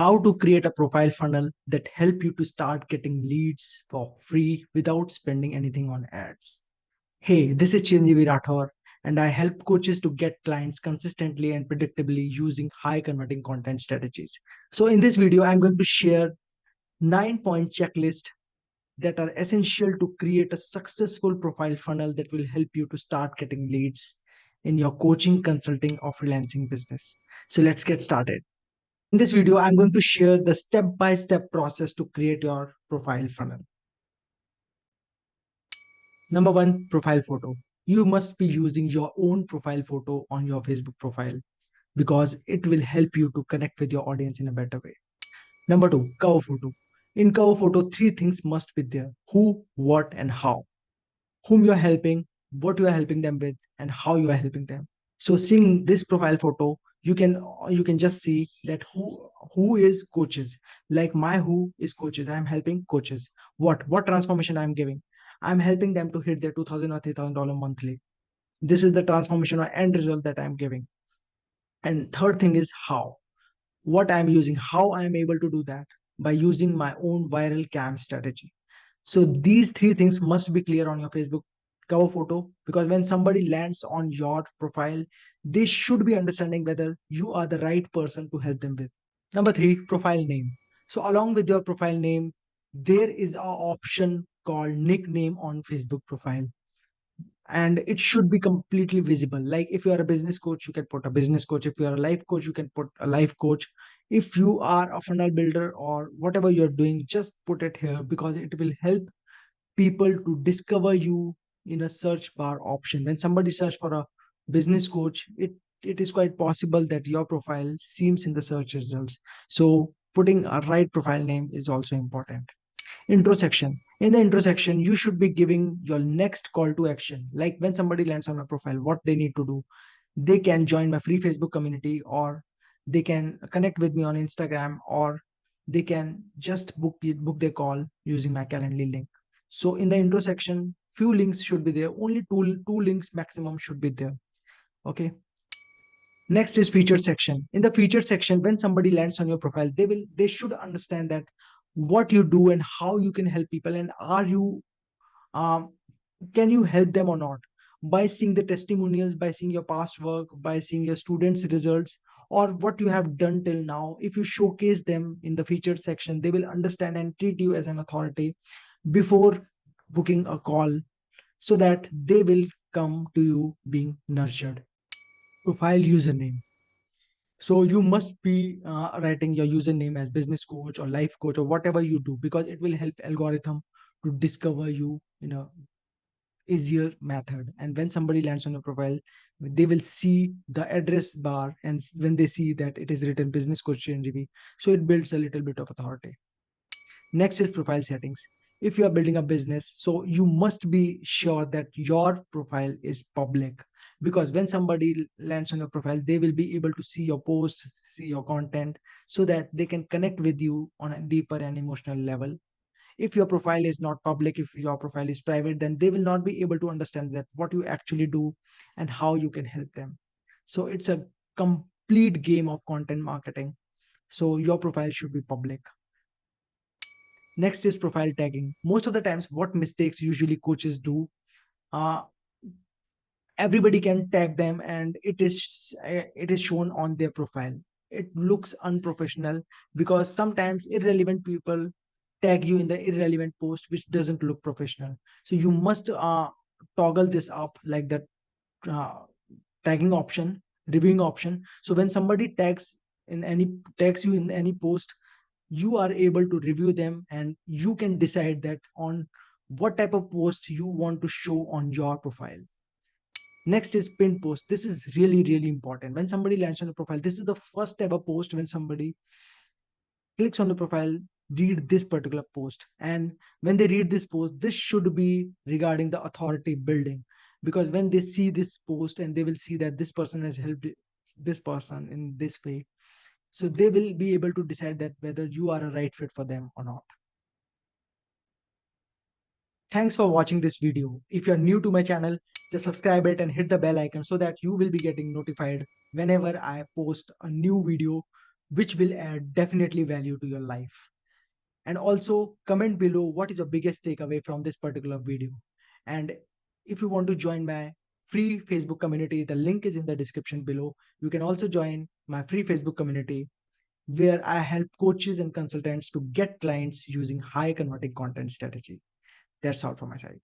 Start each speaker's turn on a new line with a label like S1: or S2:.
S1: how to create a profile funnel that help you to start getting leads for free without spending anything on ads. Hey, this is Chiranjeevi Rathore, and I help coaches to get clients consistently and predictably using high converting content strategies. So in this video, I'm going to share 9-point checklist that are essential to create a successful profile funnel that will help you to start getting leads in your coaching, consulting, or freelancing business. So let's get started. In this video, I'm going to share the step-by-step process to create your profile funnel. Number one, profile photo. You must be using your own profile photo on your Facebook profile because it will help you to connect with your audience in a better way. Number two, cover photo. In cover photo, three things must be there: who, what, and how. Whom you are helping, what you are helping them with, and how you are helping them. So seeing this profile photo, you can just see that who is coaches. Like my who is coaches. I am helping coaches. What transformation I am giving? I'm helping them to hit their 2,000 or $3,000 monthly. This is the transformation or end result that I'm giving. And third thing is how. What I'm using, how I'm able to do that by using my own viral cam strategy. So these three things must be clear on your Facebook cover photo, because when somebody lands on your profile, they should be understanding whether you are the right person to help them with. Number three, profile name. So along with your profile name, there is a option called nickname on Facebook profile, and it should be completely visible. Like if you are a business coach, you can put a business coach. If you are a life coach, you can put a life coach. If you are a funnel builder or whatever you're doing, just put it here because it will help people to discover you in a search bar option. When somebody search for a business coach, it is quite possible that your profile seems in the search results. So putting a right profile name is also important. Intro section. In the intro section, you should be giving your next call to action. Like when somebody lands on my profile, what they need to do. They can join my free Facebook community, or they can connect with me on Instagram, or they can just book their call using my Calendly link. So in the intro section, few links should be there. Only two links maximum should be there. Okay. Next is featured section. In the featured section, when somebody lands on your profile, they should understand that what you do and how you can help people, and are you um, can you help them or not, by seeing the testimonials, by seeing your past work, by seeing your students results, or what you have done till now. If you showcase them in the featured section, they will understand and treat you as an authority before booking a call, so that they will come to you being nurtured. Profile username. So you must be writing your username as business coach or life coach or whatever you do, because it will help algorithm to discover you in a easier method. And when somebody lands on your profile, they will see the address bar, and when they see that it is written business coach NGV, so it builds a little bit of authority. Next is profile settings. If you are building a business, so you must be sure that your profile is public, because when somebody lands on your profile, they will be able to see your posts, see your content, so that they can connect with you on a deeper and emotional level. If your profile is not public, if your profile is private, then they will not be able to understand that what you actually do and how you can help them. So it's a complete game of content marketing. So your profile should be public. Next is profile tagging. Most of the times, what mistakes usually coaches do, uh, everybody can tag them, and it is shown on their profile. It looks unprofessional because sometimes irrelevant people tag you in the irrelevant post, which doesn't look professional. So you must toggle this up, like that uh, tagging option, reviewing option. So when somebody tags you in any post, you are able to review them, and you can decide that on what type of post you want to show on your profile. Next is pinned post. This is really, really important. When somebody lands on the profile, this is the first ever post. When somebody clicks on the profile, read this particular post. And when they read this post, this should be regarding the authority building. Because when they see this post and they will see that this person has helped this person in this way, so they will be able to decide that whether you are a right fit for them or not. Thanks for watching this video. If you're new to my channel, just subscribe it and hit the bell icon so that you will be getting notified whenever I post a new video which will add definitely value to your life. And also comment below what is your biggest takeaway from this particular video. And if you want to join my free Facebook community, the link is in the description below. You can also join my free Facebook community where I help coaches and consultants to get clients using high converting content strategy. That's all from my side.